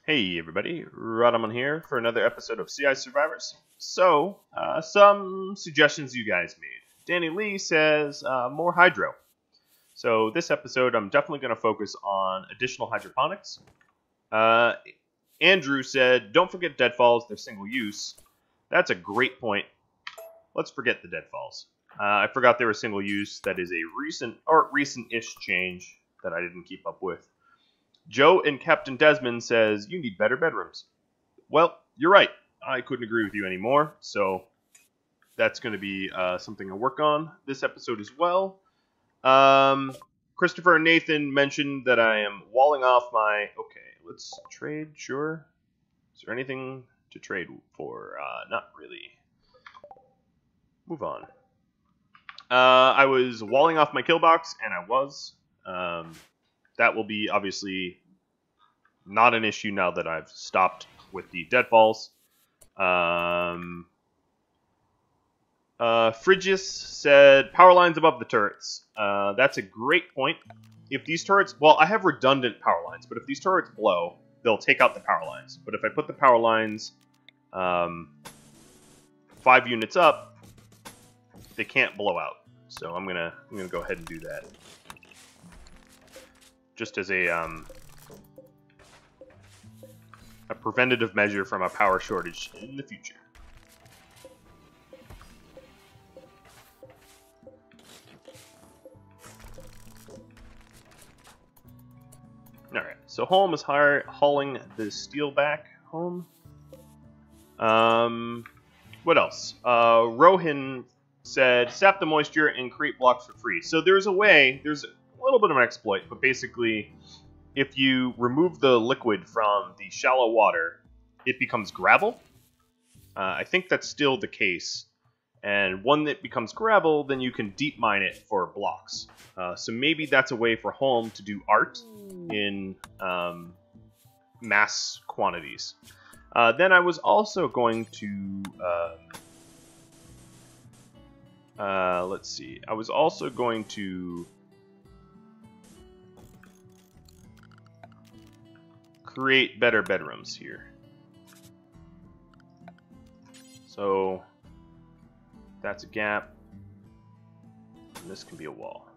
Hey everybody, Radaman here for another episode of CI Survivors. So, some suggestions you guys made. Danny Lee says more hydro. So this episode I'm definitely going to focus on additional hydroponics. Andrew said, don't forget deadfalls, they're single use. That's a great point. Let's forget the deadfalls. I forgot they were single use. That is a recent-ish change that I didn't keep up with. Joe and Captain Desmond says, you need better bedrooms. Well, you're right. I couldn't agree with you anymore. So that's going to be something I work on this episode as well. Christopher and Nathan mentioned that I am walling off my... Okay, let's trade, sure. Is there anything to trade for? Not really. Move on. I was walling off my kill box, and I was... that will be obviously not an issue now that I've stopped with the deadfalls. Phrygius said, power lines above the turrets. That's a great point. If these turrets... Well, I have redundant power lines, but if these turrets blow, they'll take out the power lines. But if I put the power lines 5 units up, they can't blow out. So I'm gonna go ahead and do that. Just as a preventative measure from a power shortage in the future. Alright, so Holm is hauling the steel back home. What else? Rohin said, sap the moisture and create blocks for free. So there's a way, there's a little bit of an exploit, but basically, if you remove the liquid from the shallow water, it becomes gravel. I think that's still the case. And when it becomes gravel, then you can deep mine it for blocks. So maybe that's a way for Holm to do art in mass quantities. Then I was also going to... let's see. I was also going to... create better bedrooms here. So that's a gap, and this can be a wall.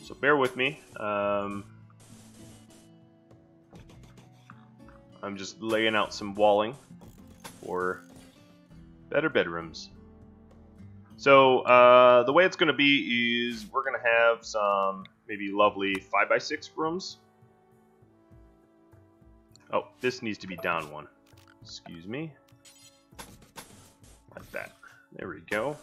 So bear with me. I'm just laying out some walling for better bedrooms. So, the way it's going to be is we're going to have some maybe lovely 5x6 rooms. Oh, this needs to be down one. Excuse me. Like that. There we go.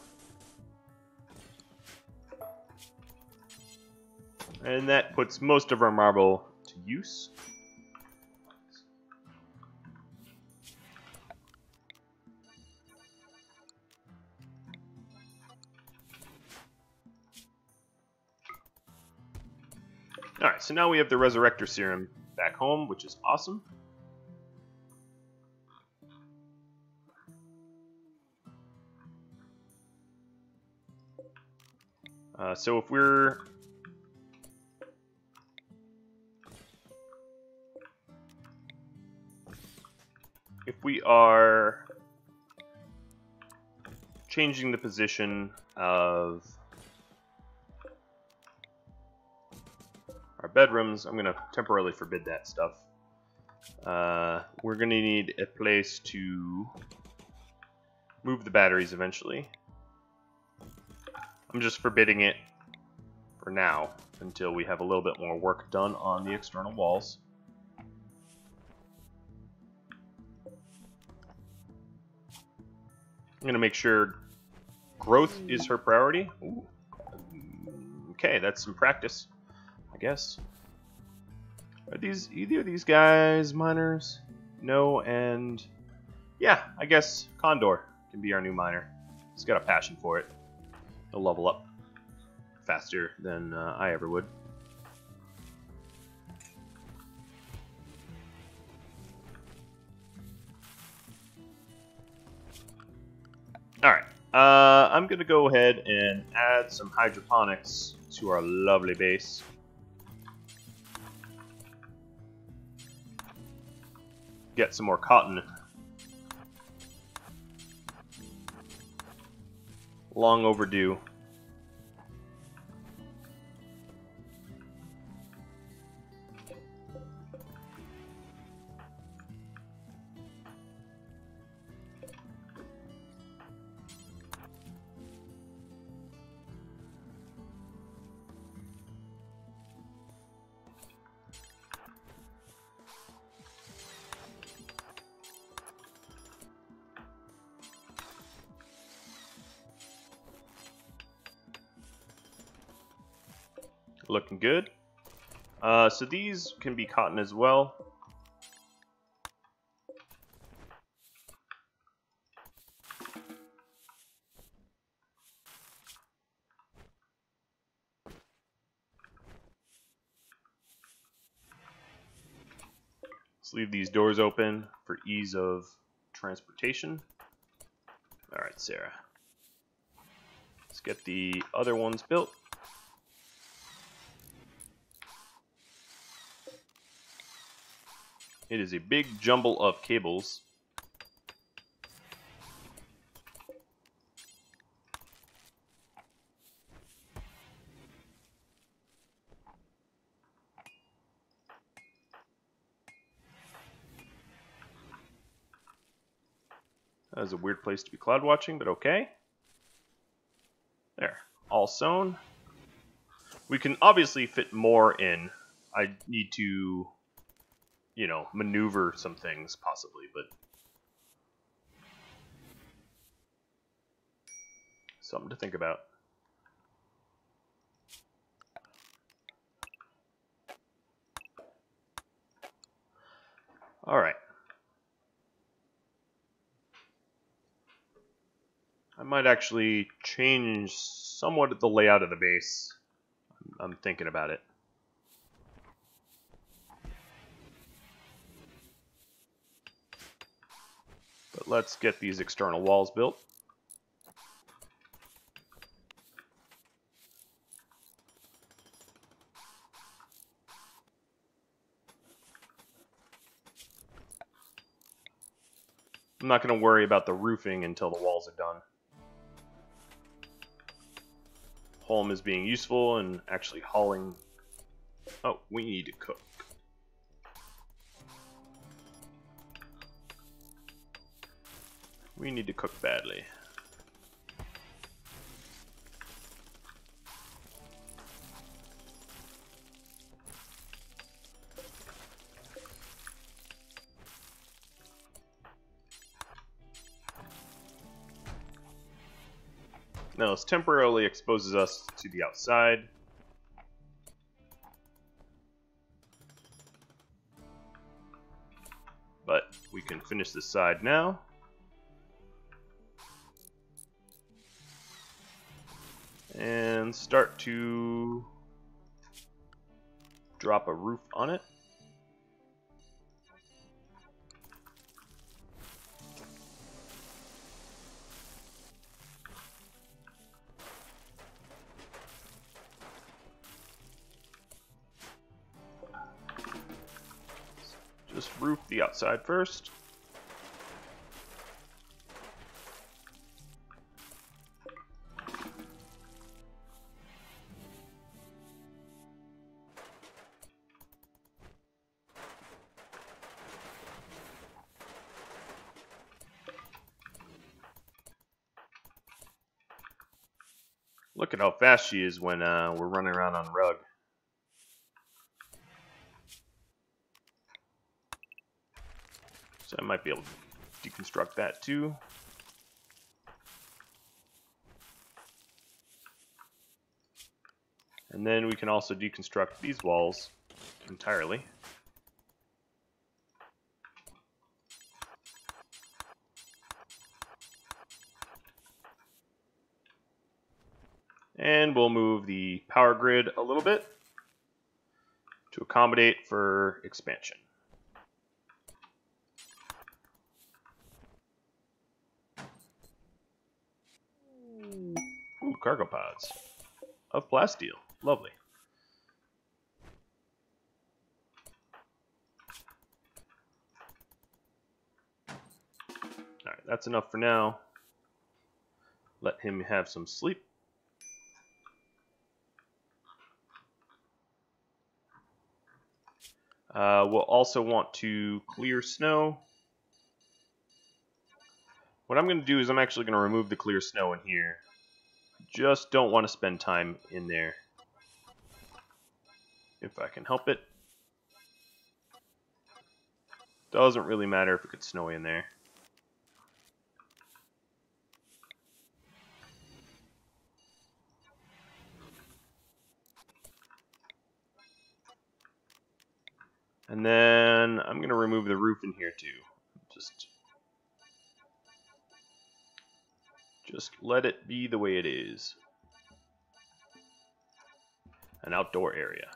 And that puts most of our marble to use. Alright, so now we have the Resurrector Serum back home, which is awesome. So if we are changing the position of our bedrooms, I'm going to temporarily forbid that stuff. We're going to need a place to move the batteries eventually. I'm just forbidding it for now until we have a little bit more work done on the external walls. I'm going to make sure growth is her priority. Ooh. Okay, that's some practice, I guess. Are these either of these guys miners? No, and yeah, I guess Condor can be our new miner. He's got a passion for it. He'll level up faster than I ever would. Alright, I'm going to go ahead and add some hydroponics to our lovely base. Get some more cotton. Long overdue. Looking good. So these can be cotton as well. Let's leave these doors open for ease of transportation. All right, Sarah. Let's get the other ones built. It is a big jumble of cables. That was a weird place to be cloud watching, but okay. There, all sewn. We can obviously fit more in. I need to, you know, maneuver some things possibly, but something to think about. All right. I might actually change somewhat the layout of the base. I'm thinking about it. But let's get these external walls built. I'm not going to worry about the roofing until the walls are done. Home is being useful and actually hauling. Oh, we need to cook. We need to cook badly. Now this temporarily exposes us to the outside. But we can finish this side now. And start to drop a roof on it. Just roof the outside first. Look at how fast she is when we're running around on rug. So I might be able to deconstruct that too. And then we can also deconstruct these walls entirely. And we'll move the power grid a little bit to accommodate for expansion. Ooh, cargo pods of plasteel. Lovely. Alright, that's enough for now. Let him have some sleep. We'll also want to clear snow. What I'm going to do is I'm actually going to remove the clear snow in here. Just don't want to spend time in there. If I can help it. Doesn't really matter if it gets snowy in there. And then I'm going to remove the roof in here too. Just let it be the way it is. An outdoor area.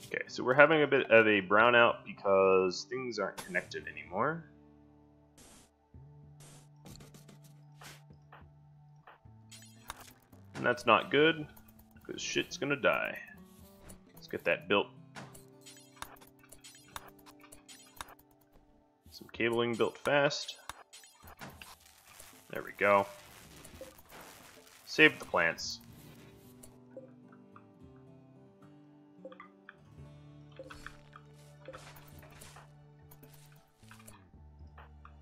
Okay, so we're having a bit of a brownout because things aren't connected anymore. And that's not good, because shit's gonna die. Let's get that built. Some cabling built fast. There we go. Save the plants.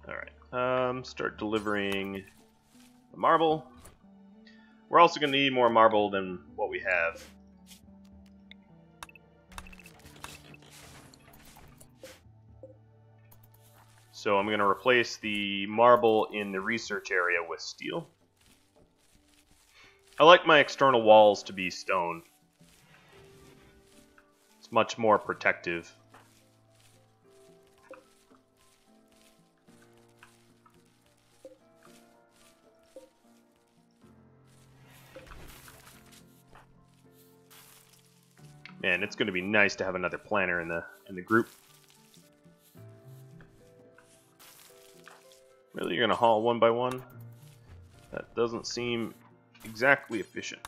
Alright, start delivering the marble. We're also going to need more marble than what we have. So I'm going to replace the marble in the research area with steel. I like my external walls to be stone. It's much more protective. Man, it's going to be nice to have another planner in the group. Really, you're going to haul one by one? That doesn't seem exactly efficient.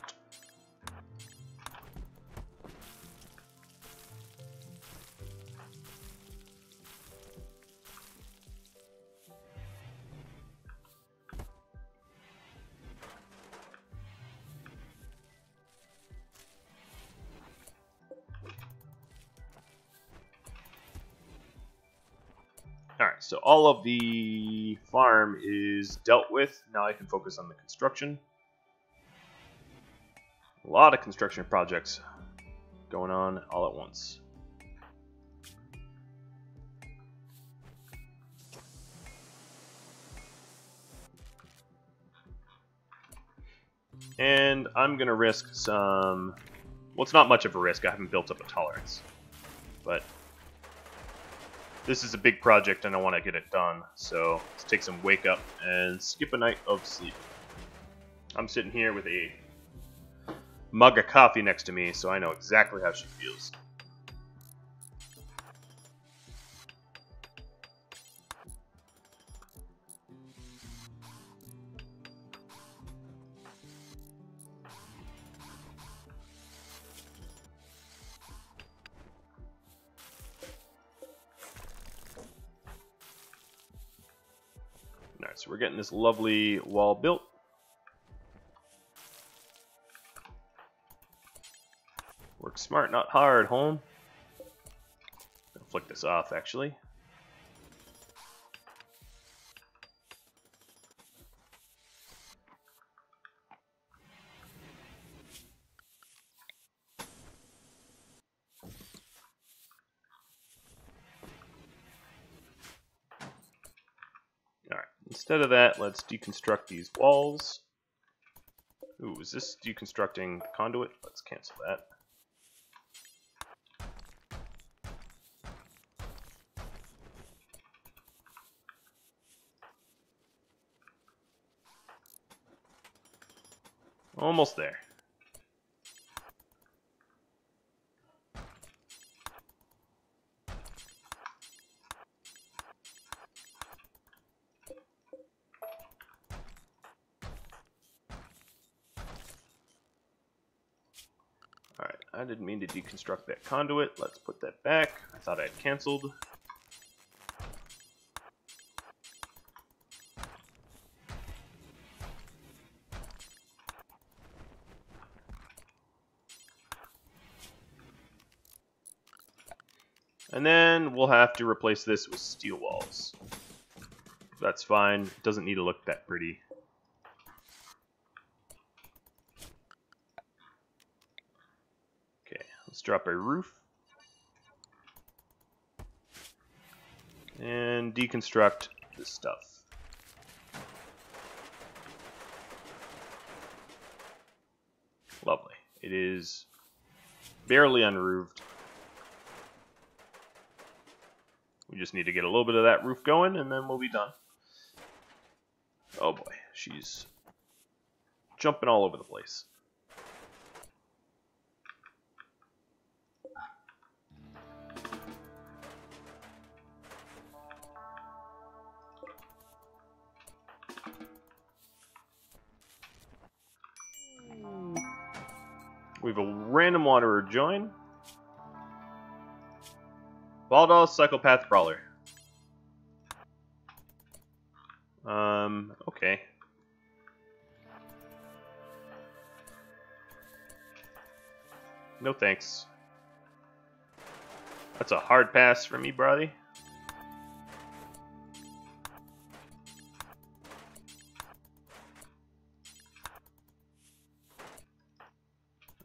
Alright, so all of the farm is dealt with. Now I can focus on the construction. A lot of construction projects going on all at once. And I'm going to risk some... Well, it's not much of a risk. I haven't built up a tolerance. But this is a big project and I want to get it done. So let's take some wake up and skip a night of sleep. I'm sitting here with a mug of coffee next to me, so I know exactly how she feels. Alright, so we're getting this lovely wall built. Work smart, not hard, home. I'll flick this off, actually. Alright, instead of that, let's deconstruct these walls. Ooh, is this deconstructing the conduit? Let's cancel that. Almost there. Alright, I didn't mean to deconstruct that conduit. Let's put that back. I thought I had canceled. And then we'll have to replace this with steel walls. That's fine. It doesn't need to look that pretty. Okay, let's drop a roof. And deconstruct this stuff. Lovely. It is barely unroofed. We just need to get a little bit of that roof going, and then we'll be done. Oh boy, she's jumping all over the place. We have a random wanderer join. Baldos, Psychopath Brawler. Okay. No thanks. That's a hard pass for me, brother.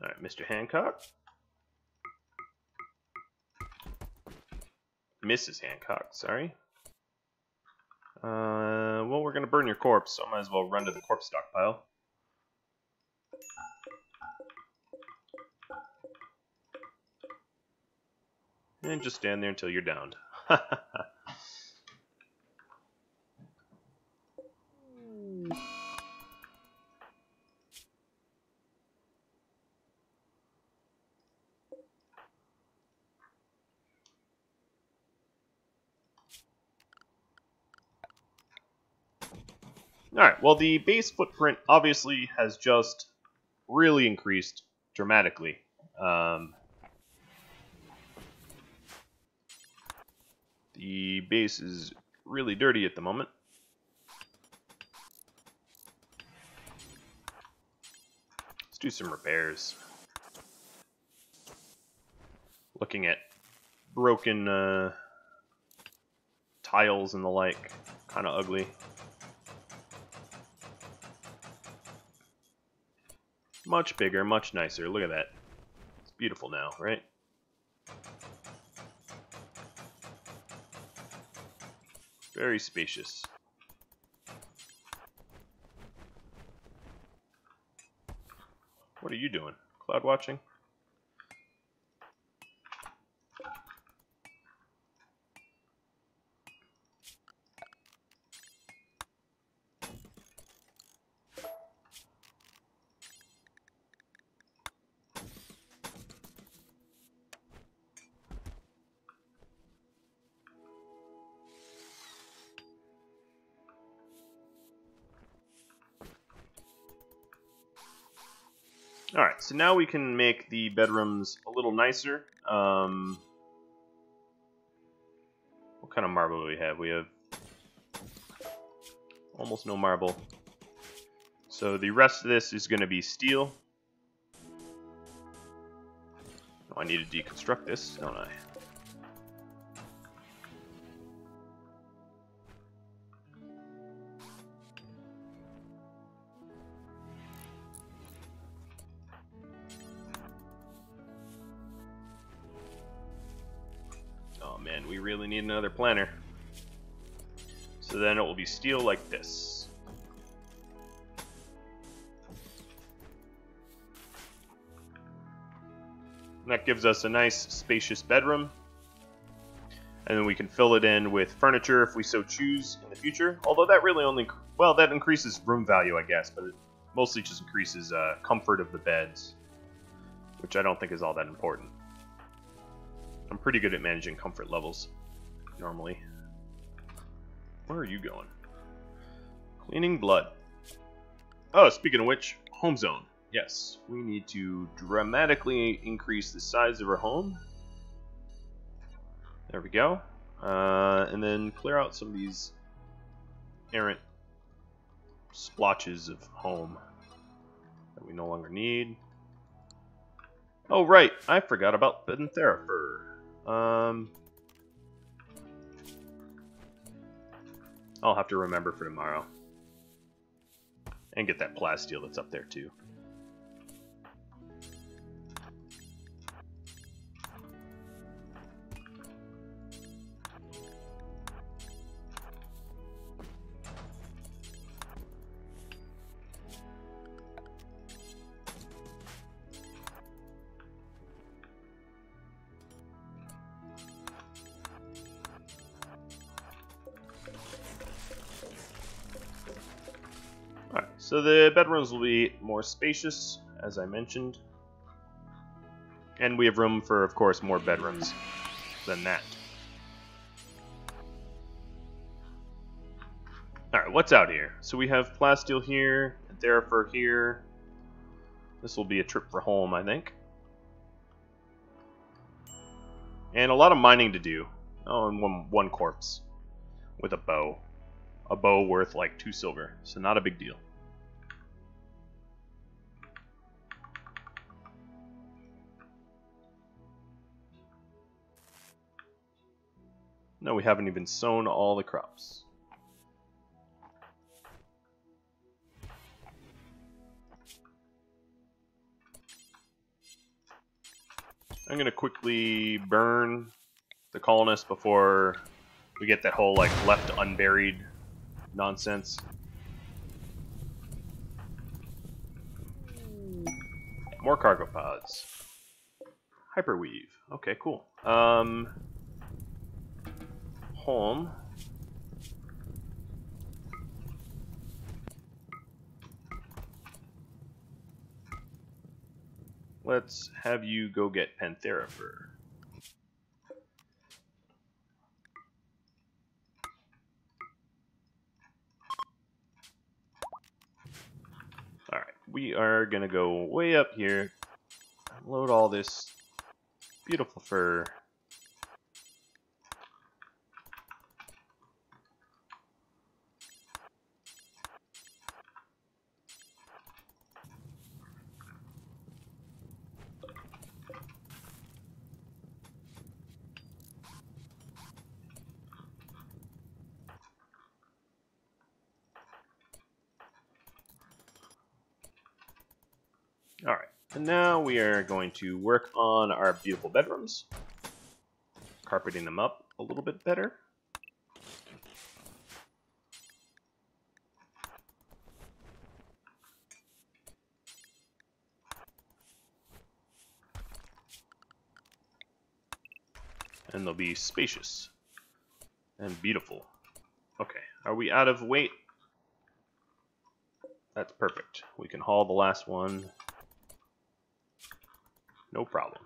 Alright, Mr. Hancock. Mrs. Hancock, sorry. Well, we're gonna burn your corpse, so I might as well run to the corpse stockpile. And just stand there until you're downed. Alright, well the base footprint obviously has just really increased dramatically. The base is really dirty at the moment. Let's do some repairs. Looking at broken tiles and the like, kind of ugly. Much bigger, much nicer. Look at that. It's beautiful now, right? Very spacious. What are you doing? Cloud watching? Alright, so now we can make the bedrooms a little nicer. What kind of marble do we have? We have almost no marble. So the rest of this is going to be steel. Oh, I need to deconstruct this, don't I? Oh man, we really need another planter. So then it will be steel like this. And that gives us a nice spacious bedroom. And then we can fill it in with furniture if we so choose in the future. Although that really only, well, that increases room value, I guess, but Mostly just increases comfort of the beds, which I don't think is all that important. I'm pretty good at managing comfort levels, normally. Where are you going? Cleaning blood. Oh, speaking of which, home zone. Yes, we need to dramatically increase the size of our home. There we go. And then clear out some of these errant splotches of home that we no longer need. Oh, right, I forgot about Panthera fur. I'll have to remember for tomorrow. And get that plasteel that's up there, too. Alright, so the bedrooms will be more spacious, as I mentioned. And we have room for, of course, more bedrooms than that. Alright, what's out here? So we have plasteel here, and Therafer here. This will be a trip for home, I think. And a lot of mining to do. Oh, and one corpse with a bow. A bow worth like 2 silver, so not a big deal. No, we haven't even sown all the crops. I'm going to quickly burn the colonists before we get that whole like left unburied nonsense. More cargo pods. Hyperweave. Okay, cool. Home. Let's have you go get Panthera fur. Alright, we are gonna go way up here, unload all this beautiful fur. Alright, and now we are going to work on our beautiful bedrooms, carpeting them up a little bit better. And they'll be spacious and beautiful. Okay, are we out of weight? That's perfect. We can haul the last one. No problem.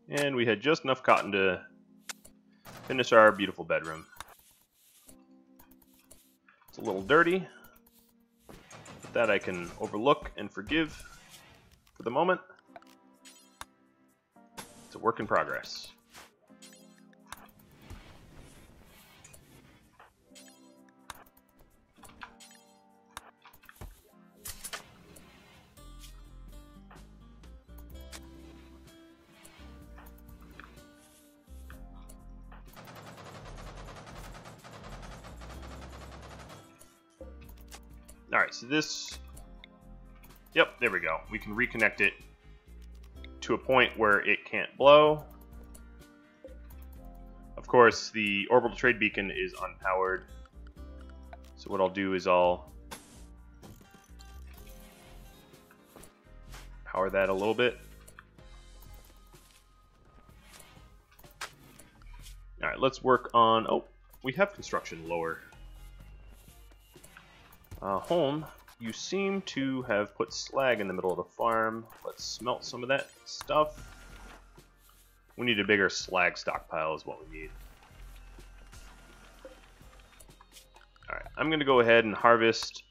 And we had just enough cotton to finish our beautiful bedroom. It's a little dirty, but that I can overlook and forgive for the moment. It's a work in progress. Alright, so this... Yep, there we go. We can reconnect it to a point where it can't blow. Of course, the orbital trade beacon is unpowered. So what I'll do is I'll power that a little bit. Alright, let's work on... Oh, we have construction lower. Home, you seem to have put slag in the middle of the farm. Let's smelt some of that stuff. We need a bigger slag stockpile is what we need. Alright, I'm going to go ahead and harvest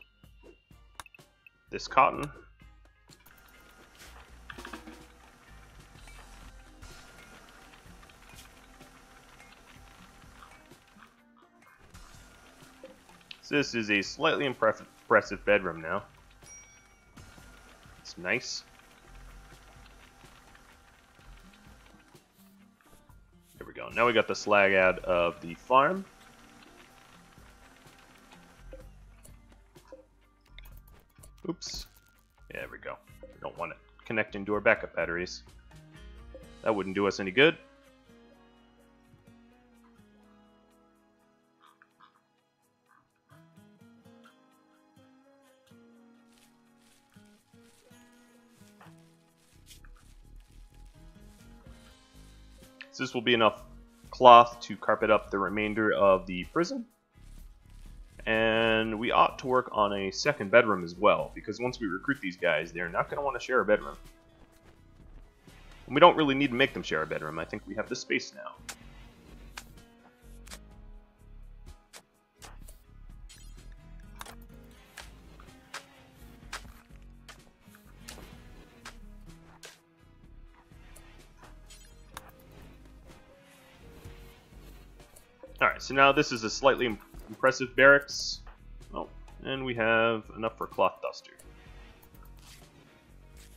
this cotton. So this is a slightly impressive bedroom now. It's nice. There we go. Now we got the slag out of the farm. Oops. Yeah, there we go. We don't want it connecting to our backup batteries. That wouldn't do us any good. So this will be enough cloth to carpet up the remainder of the prison. And we ought to work on a second bedroom as well, because once we recruit these guys, they're not going to want to share a bedroom. And we don't really need to make them share a bedroom. I think we have the space now. Alright, so now this is a slightly impressive barracks. Oh, and we have enough for cloth duster.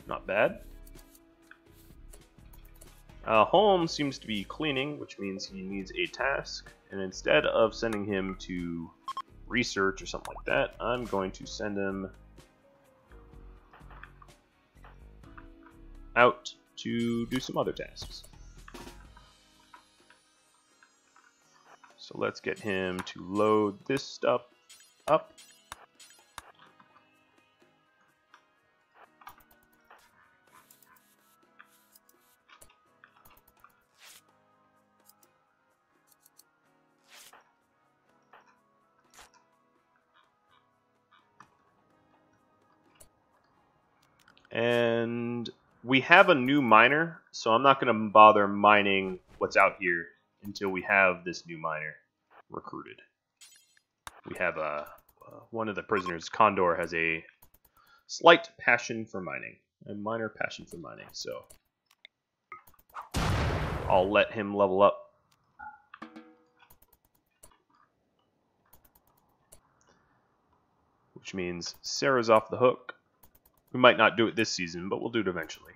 Not bad. Holmes seems to be cleaning, which means he needs a task. And instead of sending him to research or something like that, I'm going to send him out to do some other tasks. So let's get him to load this stuff up. And we have a new miner, so I'm not going to bother mining what's out here until we have this new miner recruited. We have one of the prisoners, Condor, has a slight passion for mining, a minor passion for mining, so I'll let him level up. Which means Serra's off the hook. We might not do it this season, but we'll do it eventually.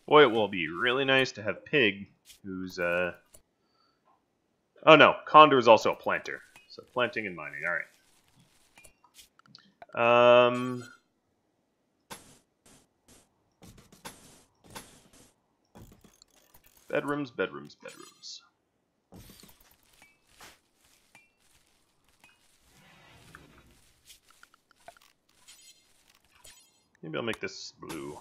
Boy, it will be really nice to have Pig, who's, oh no, Condor is also a planter. So planting and mining, alright. Bedrooms, bedrooms, bedrooms. Maybe I'll make this blue.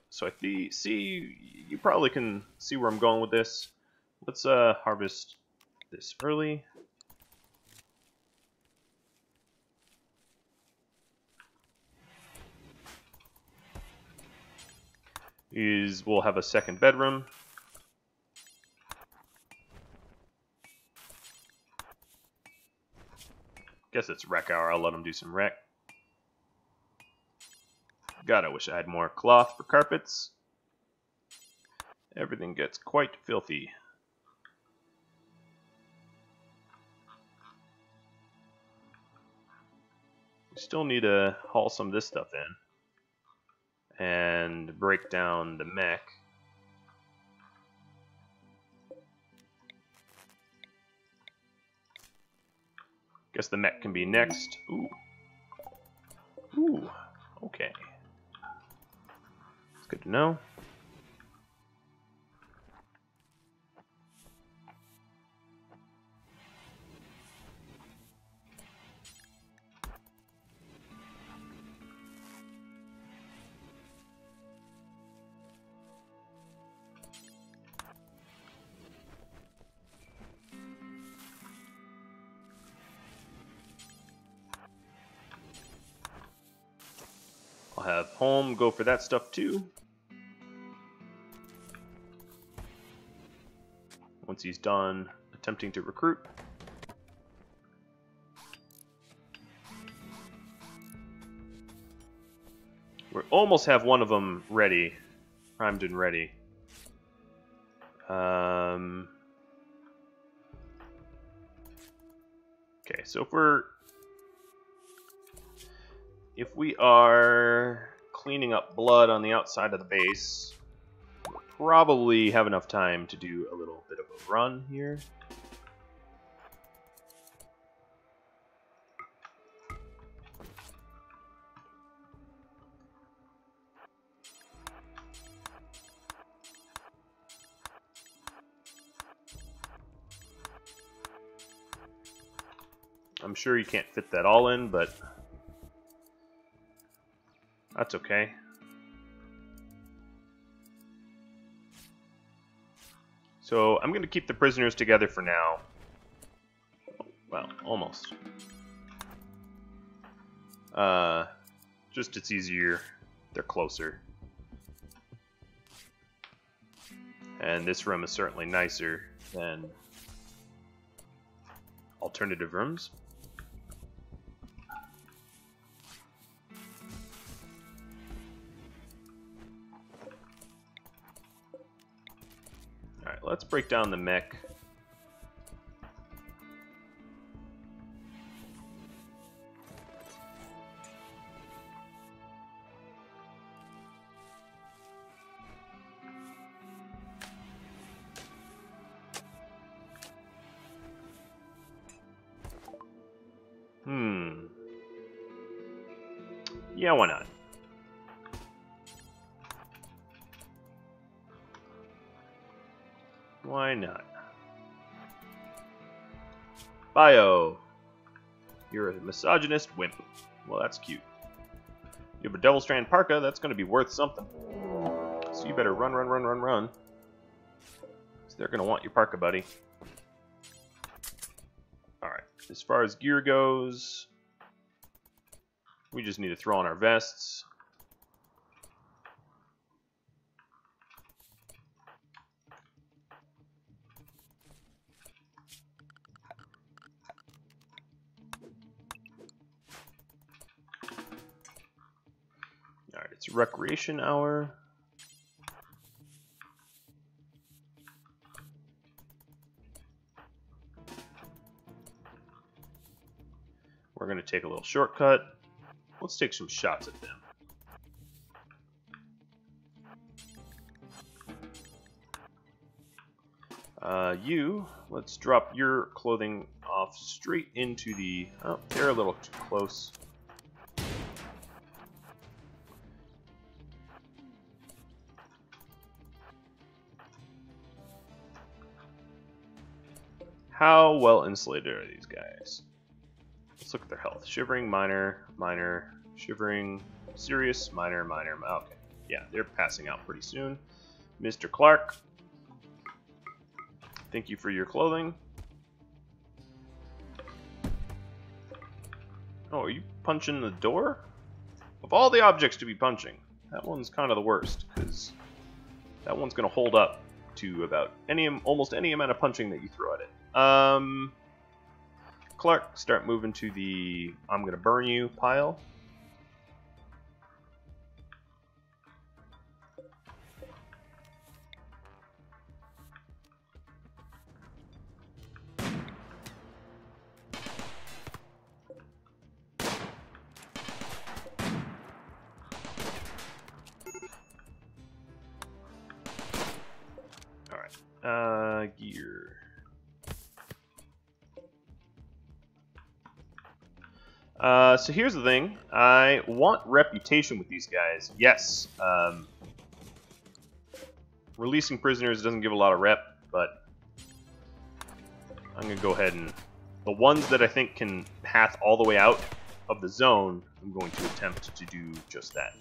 So I see, you probably can see where I'm going with this. Let's harvest this early. We'll have a second bedroom. Guess it's rec hour. I'll let them do some rec. God, I wish I had more cloth for carpets. Everything gets quite filthy. We still need to haul some of this stuff in and break down the mech. Guess the mech can be next. Ooh. Ooh. Okay. It's good to know. Holm go for that stuff too. Once he's done attempting to recruit. We almost have one of them ready, primed and ready. Okay, so if we are cleaning up blood on the outside of the base, we'll probably have enough time to do a little bit of a run here. I'm sure you can't fit that all in, but that's okay. So I'm going to keep the prisoners together for now. Well, almost. Just it's easier. They're closer. And this room is certainly nicer than alternative rooms. Alright, let's break down the mech. Yeah, why not? Why not? Bio. You're a misogynist wimp. Well, that's cute. You have a Devil Strand parka, that's going to be worth something. So you better run, run, run, run, run. So they're going to want your parka, buddy. Alright, as far as gear goes, we just need to throw on our vests. Alright, it's recreation hour. We're going to take a little shortcut. Let's take some shots at them. Let's drop your clothing off straight into the... Oh, they're a little too close. How well insulated are these guys? Let's look at their health. Shivering, minor, minor, shivering, serious, minor, minor. Okay, yeah, they're passing out pretty soon. Mr. Clark, thank you for your clothing. Oh, are you punching the door? Of all the objects to be punching, that one's kind of the worst, because that one's going to hold up to about almost any amount of punching that you throw at it. Clark, start moving to the I'm going to burn you pile. Alright, gear. So here's the thing. I want reputation with these guys. Yes. Releasing prisoners doesn't give a lot of rep, but I'm going to go ahead and... The ones that I think can path all the way out of the zone, I'm going to attempt to do just that.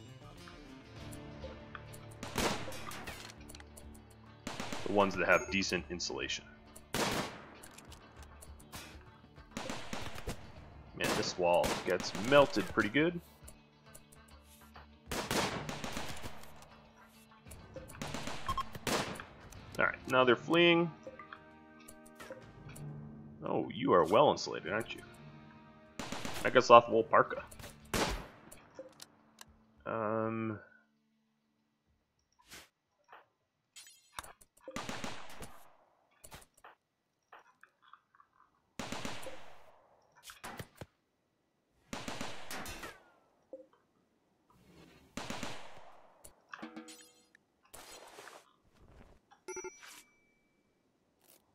The ones that have decent insulation. Man, this wall gets melted pretty good. Alright, now they're fleeing. Oh, you are well insulated, aren't you? Megasloth wool parka.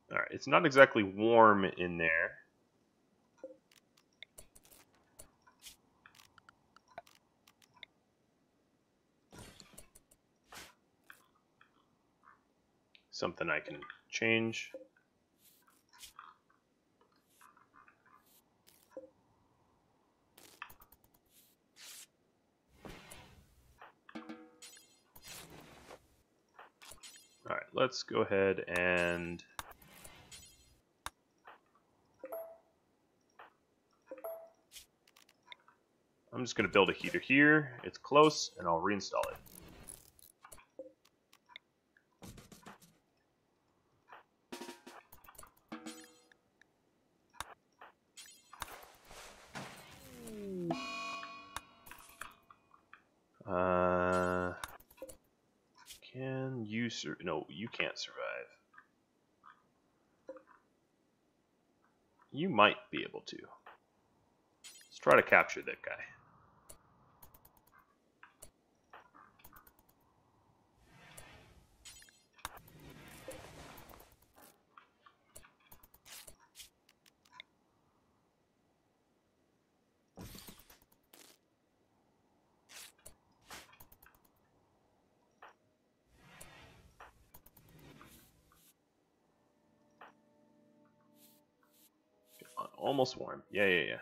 Alright, it's not exactly warm in there. Something I can change. Alright, let's go ahead and I'm just going to build a heater here. It's close, and I'll reinstall it. Can you no, you can't survive. You might be able to. Let's try to capture that guy. Almost warm. Yeah.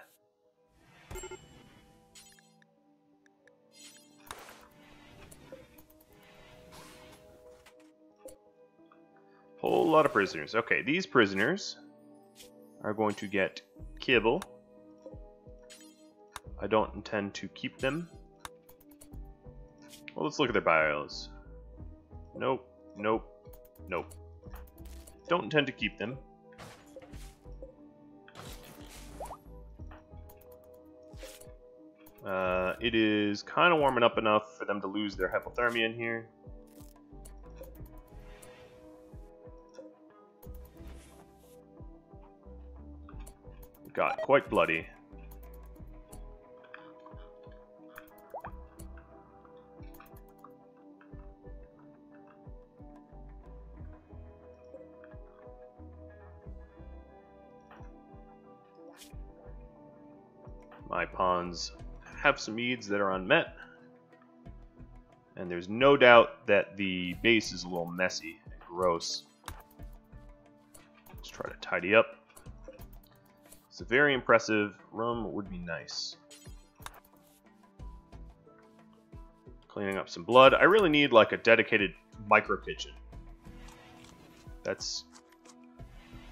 Whole lot of prisoners. Okay, these prisoners are going to get kibble. I don't intend to keep them. Well, let's look at their bios. Nope. Don't intend to keep them. It is kind of warming up enough for them to lose their hypothermia in here. Got quite bloody. My pawns have some needs that are unmet, and there's no doubt that the base is a little messy and gross. Let's try to tidy up. It's a very impressive room, would be nice. Cleaning up some blood. I really need like a dedicated micro kitchen. That's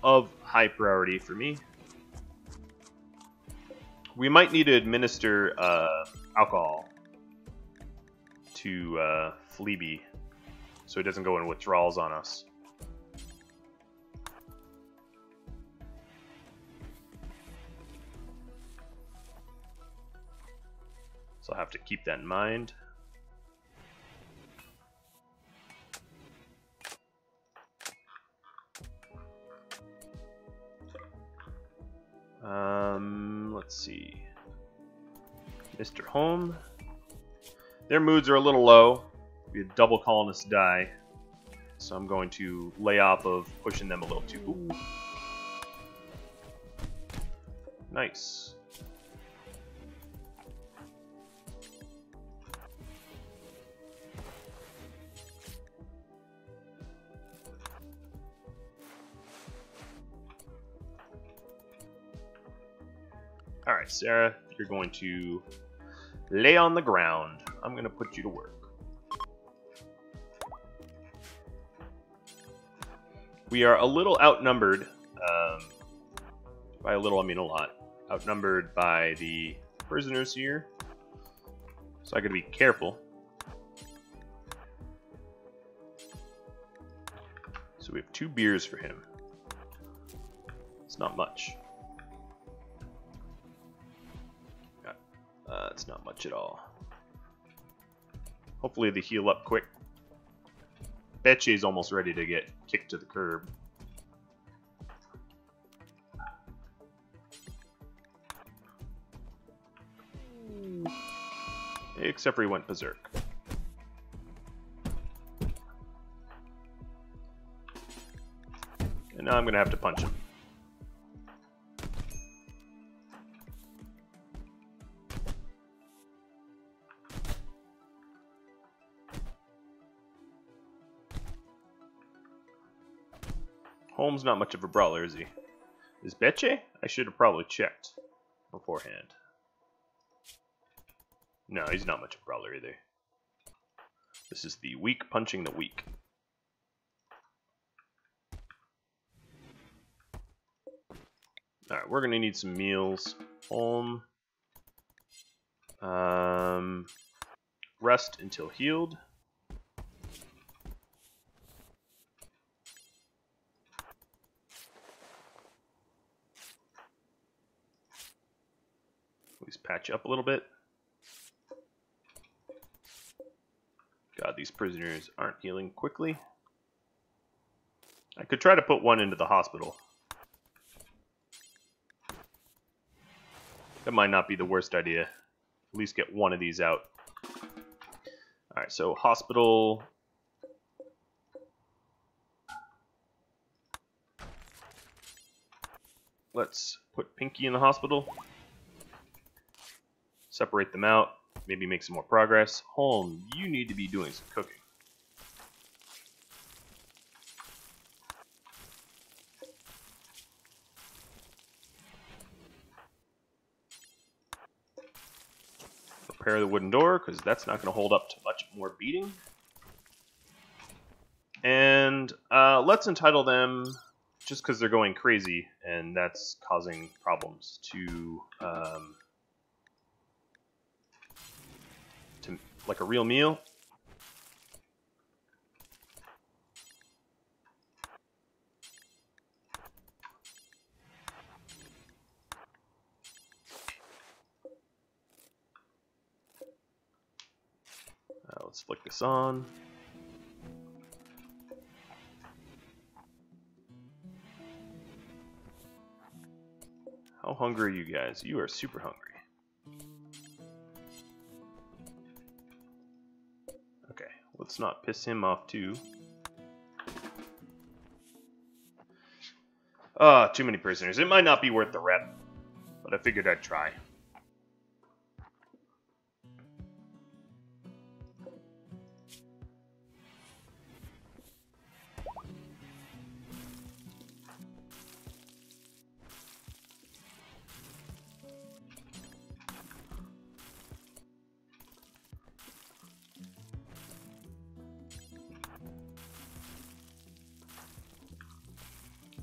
of high priority for me. We might need to administer alcohol to Fleeby so he doesn't go in withdrawals on us. So I'll have to keep that in mind. Let's see. Mr. Home. Their moods are a little low. We had double colonists die. So I'm going to lay off of pushing them a little too. Ooh. Nice. Alright, Sarah, you're going to lay on the ground. I'm going to put you to work. We are a little outnumbered. By a little, I mean a lot. Outnumbered by the prisoners here. So I got to be careful. So we have 2 beers for him. It's not much. It's not much at all. Hopefully they heal up quick. Becce's almost ready to get kicked to the curb. Except for he went berserk. And now I'm going to have to punch him. Holmes not much of a brawler, is he? Is Becce? I should have probably checked beforehand. No, he's not much of a brawler either. This is the weak punching the weak. Alright, we're gonna need some meals. Home. Rest until healed. Please patch up a little bit. God, these prisoners aren't healing quickly. I could try to put one into the hospital. That might not be the worst idea. At least get one of these out. Alright, so hospital. Let's put Pinky in the hospital. Separate them out. Maybe make some more progress. Holmes, you need to be doing some cooking. Repair the wooden door, because that's not going to hold up to much more beating. And let's entitle them, just because they're going crazy, and that's causing problems to like a real meal. Let's flick this on. How hungry are you guys? You are super hungry. Okay, let's not piss him off too. Too many prisoners. It might not be worth the rep, but I figured I'd try.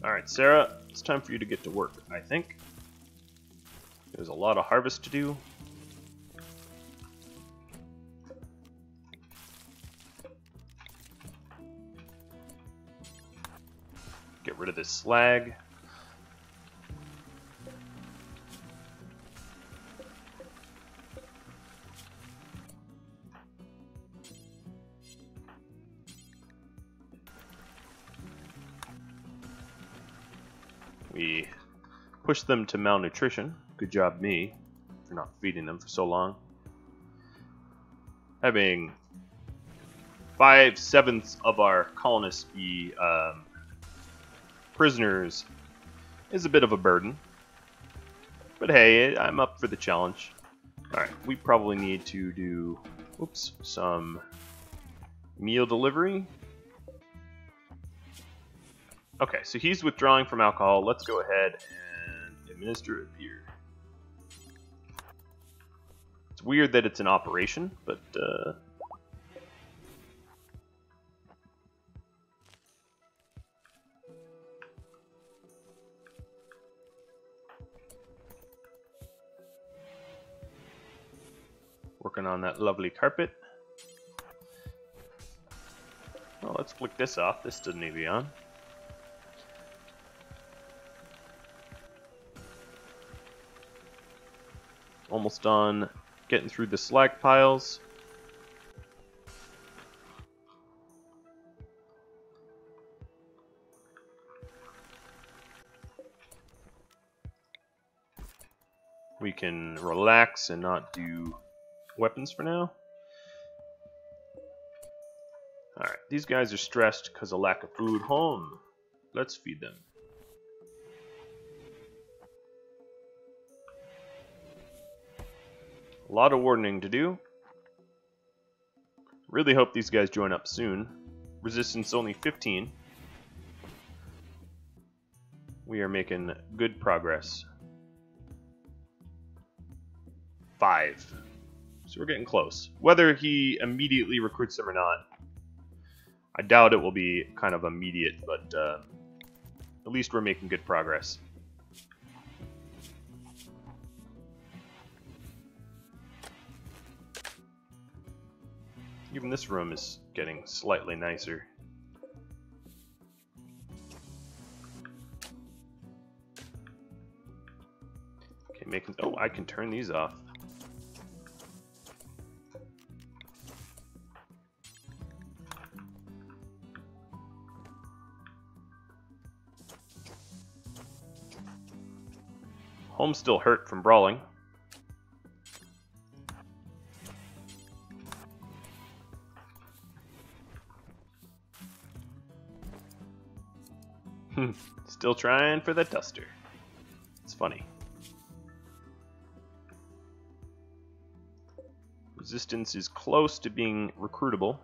Alright, Sarah, it's time for you to get to work, I think. There's a lot of harvest to do. Get rid of this slag. We push them to malnutrition. Good job, me, for not feeding them for so long. Having 5/7 of our colonists be prisoners is a bit of a burden. But hey, I'm up for the challenge. Alright, we probably need to do some meal delivery. Okay, so he's withdrawing from alcohol. Let's go ahead and administer a beer. It's weird that it's an operation, but working on that lovely carpet. Well, let's flick this off. This doesn't need to be on. Almost done getting through the slag piles. We can relax and not do weapons for now. Alright, these guys are stressed because of lack of food. Home. Let's feed them. A lot of wardening to do. Really hope these guys join up soon. Resistance only 15. We are making good progress. 5. So we're getting close. Whether he immediately recruits them or not, I doubt it will be kind of immediate, but at least we're making good progress. Even this room is getting slightly nicer. Okay, making. Oh, I can turn these off. Home's still hurt from brawling. Still trying for the duster. It's funny. Resistance is close to being recruitable.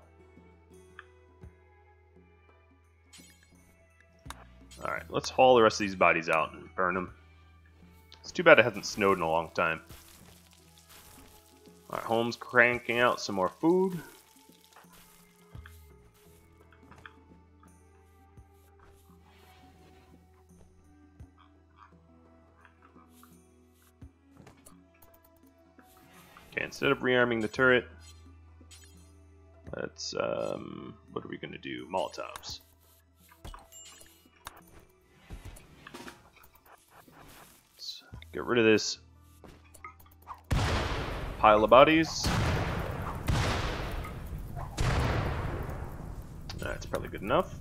Alright, let's haul the rest of these bodies out and burn them. It's too bad it hasn't snowed in a long time. Alright, Home's cranking out some more food. Okay, instead of rearming the turret, let's, what are we going to do? Molotovs. Let's get rid of this pile of bodies. That's probably good enough.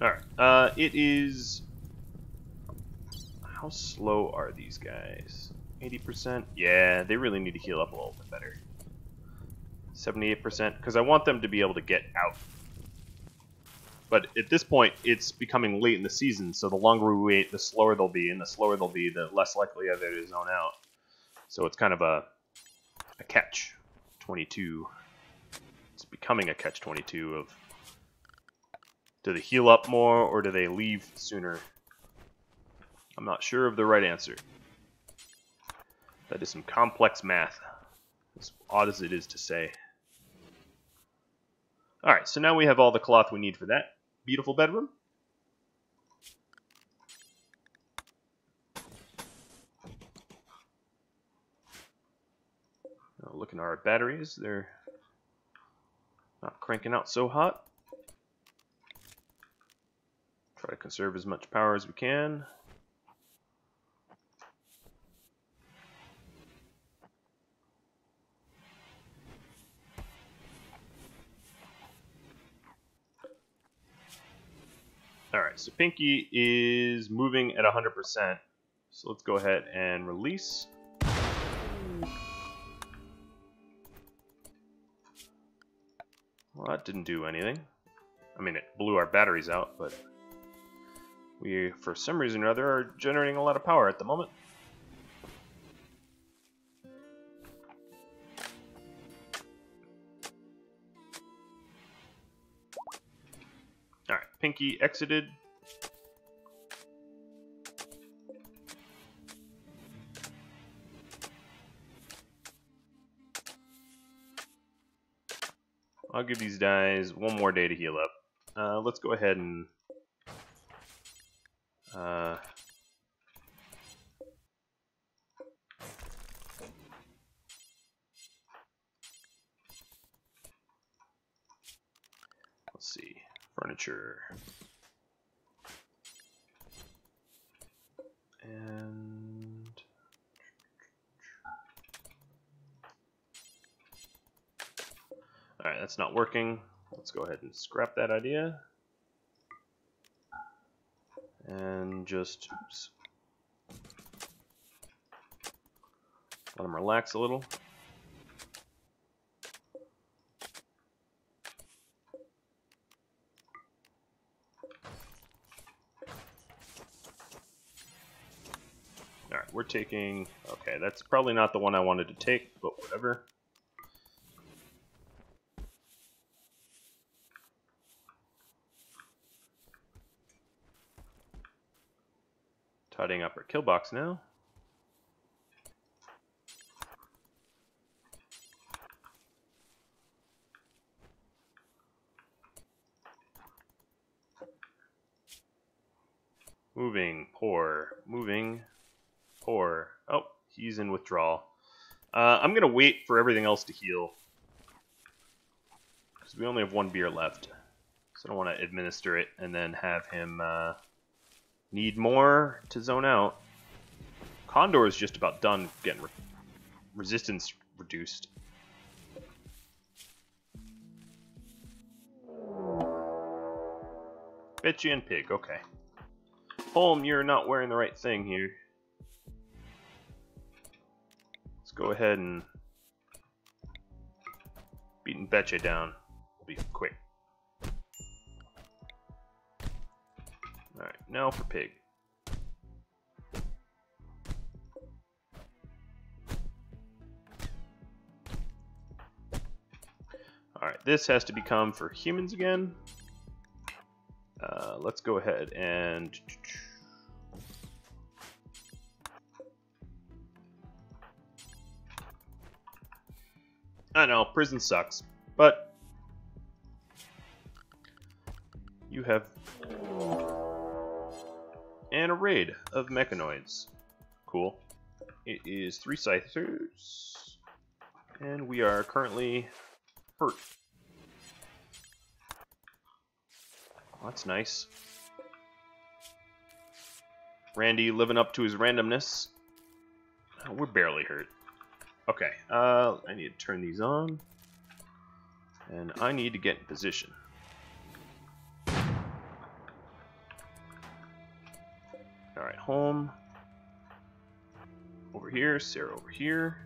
Alright, it is... How slow are these guys? 80%? Yeah, they really need to heal up a little bit better. 78%, because I want them to be able to get out. But at this point, it's becoming late in the season, so the longer we wait, the slower they'll be, and the slower they'll be, the less likely are they to zone out. So it's kind of a catch-22. It's becoming a catch-22 of... Do they heal up more, or do they leave sooner? I'm not sure of the right answer. That is some complex math, as odd as it is to say. Alright, so now we have all the cloth we need for that beautiful bedroom. Now looking at our batteries, they're not cranking out so hot. Try to conserve as much power as we can. Alright, so Pinky is moving at 100%. So let's go ahead and release. Well, that didn't do anything. I mean, it blew our batteries out, but we, for some reason or other, are generating a lot of power at the moment. Alright, Pinky exited. I'll give these guys one more day to heal up. Let's go ahead and Furniture. And alright, that's not working. Let's go ahead and scrap that idea. And just oops, let them relax a little. Alright, we're taking... Okay, that's probably not the one I wanted to take, but whatever. Tidying up our kill box now. Moving, poor, moving, poor. Oh, he's in withdrawal. I'm going to wait for everything else to heal. Because we only have one beer left. So I don't want to administer it and then have him need more to zone out. Condor is just about done getting resistance reduced. Bitchy and pig, okay. Holm, you're not wearing the right thing here. Let's go ahead and beating Betcha down. We'll be quick. Alright, now for pig. Alright, this has to become for humans again. Let's go ahead and... I know, prison sucks, but you have an array of mechanoids. Cool. It is 3 scythers, and we are currently hurt. Oh, that's nice. Randy living up to his randomness. Oh, we're barely hurt. Okay, I need to turn these on. And I need to get in position. Alright, home. Over here, Sarah over here.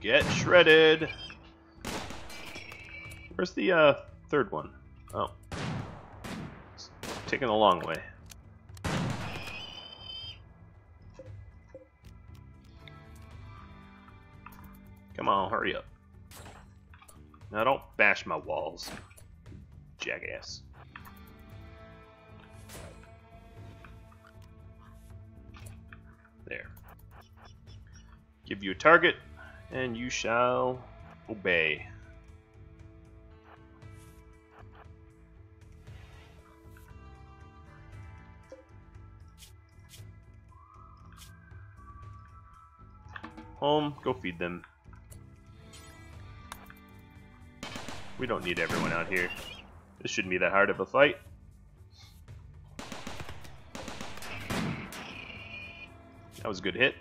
Get shredded! Where's the third one? Oh. It's taking a long way. Come on, hurry up. Now don't bash my walls, jackass. There. Give you a target, and you shall obey. Home, go feed them. We don't need everyone out here. This shouldn't be that hard of a fight. That was a good hit.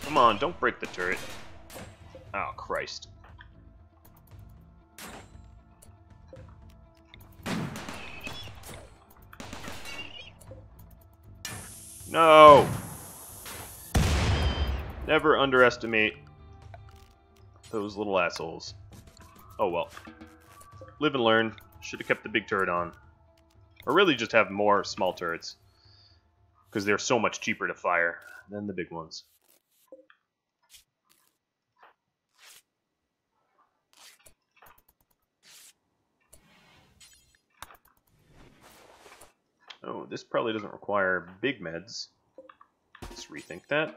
Come on, don't break the turret. Oh, Christ. No! Never underestimate those little assholes. Oh well. Live and learn. Should have kept the big turret on. Or really just have more small turrets. Because they're so much cheaper to fire than the big ones. this probably doesn't require big meds. Let's rethink that.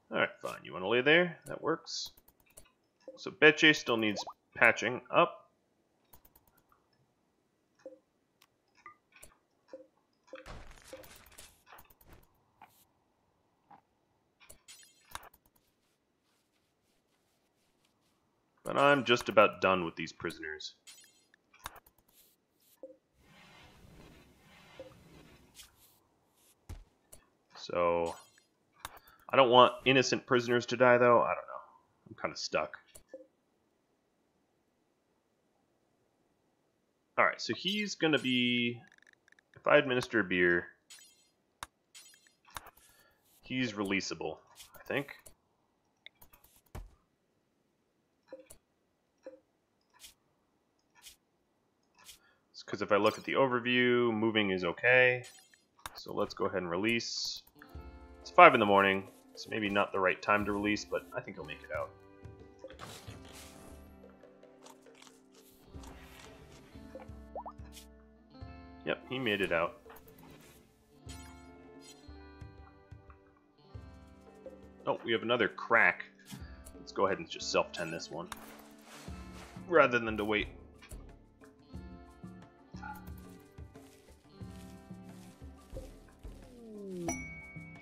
Alright, fine. You want to lay there? That works. So Betche still needs patching up. But I'm just about done with these prisoners. So, I don't want innocent prisoners to die, though. I don't know. I'm kind of stuck. Alright, so he's going to be... If I administer beer, he's releasable, I think. Because if I look at the overview, moving is okay. So let's go ahead and release. It's 5 in the morning. It's maybe not the right time to release, but I think he'll make it out. Yep, he made it out. Oh, we have another crack. Let's go ahead and just self-tend this one, rather than to wait.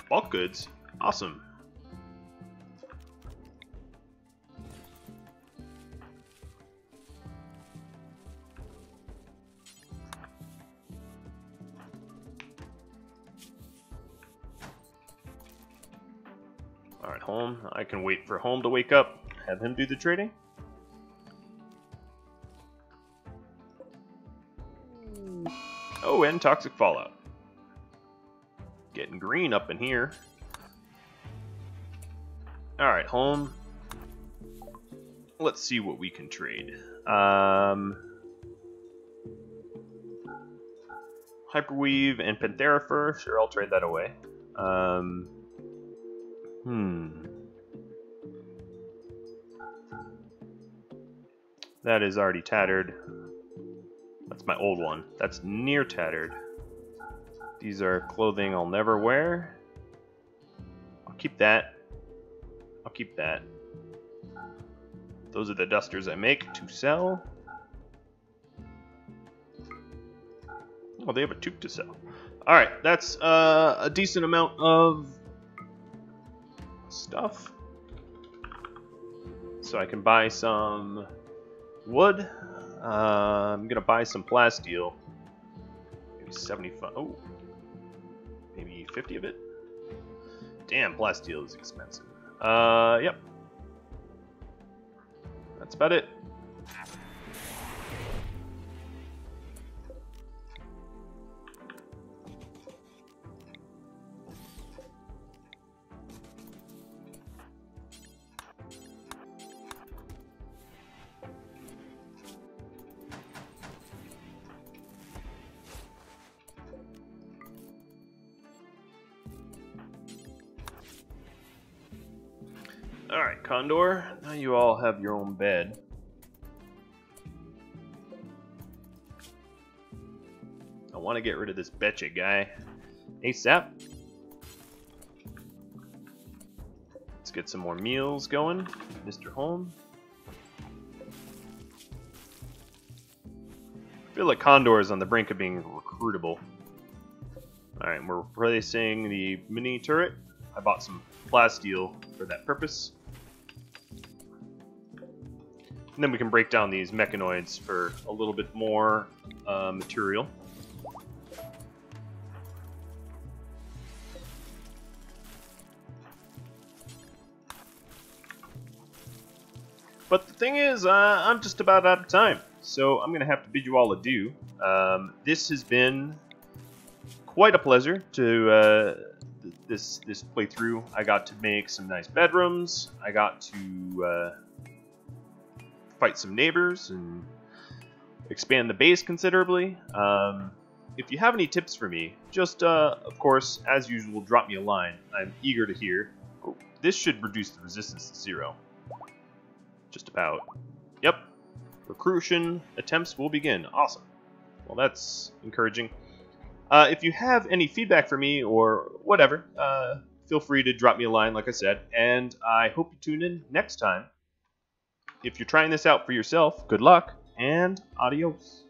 Bulk goods. Awesome. Alright, Home. I can wait for Home to wake up. Have him do the trading. Oh, and Toxic Fallout. Getting green up in here. Alright, Home. Let's see what we can trade. Hyperweave and Panthera Fur. Sure, I'll trade that away. That is already tattered. That's my old one. That's near tattered. These are clothing I'll never wear. I'll keep that. I'll keep that. Those are the dusters I make to sell. Oh, they have a tube to sell. Alright, that's a decent amount of stuff. So I can buy some wood. I'm gonna buy some plasteel. Maybe 75. Oh, maybe 50 of it. Damn, plasteel is expensive. Yep. That's about it. Alright, Condor, now you all have your own bed. I want to get rid of this Betcha guy ASAP. Let's get some more meals going, Mr. Home. I feel like Condor is on the brink of being recruitable. Alright, we're replacing the mini turret. I bought some plasteel for that purpose. And then we can break down these mechanoids for a little bit more material. But the thing is, I'm just about out of time, so I'm going to have to bid you all adieu. This has been quite a pleasure to this playthrough. I got to make some nice bedrooms. I got to fight some neighbors and expand the base considerably. If you have any tips for me, just, of course, as usual, drop me a line. I'm eager to hear. Oh, this should reduce the resistance to 0. Just about. Yep. Recruition attempts will begin. Awesome. Well, that's encouraging. If you have any feedback for me or whatever, feel free to drop me a line, like I said, and I hope you tune in next time. If you're trying this out for yourself, good luck, and adios.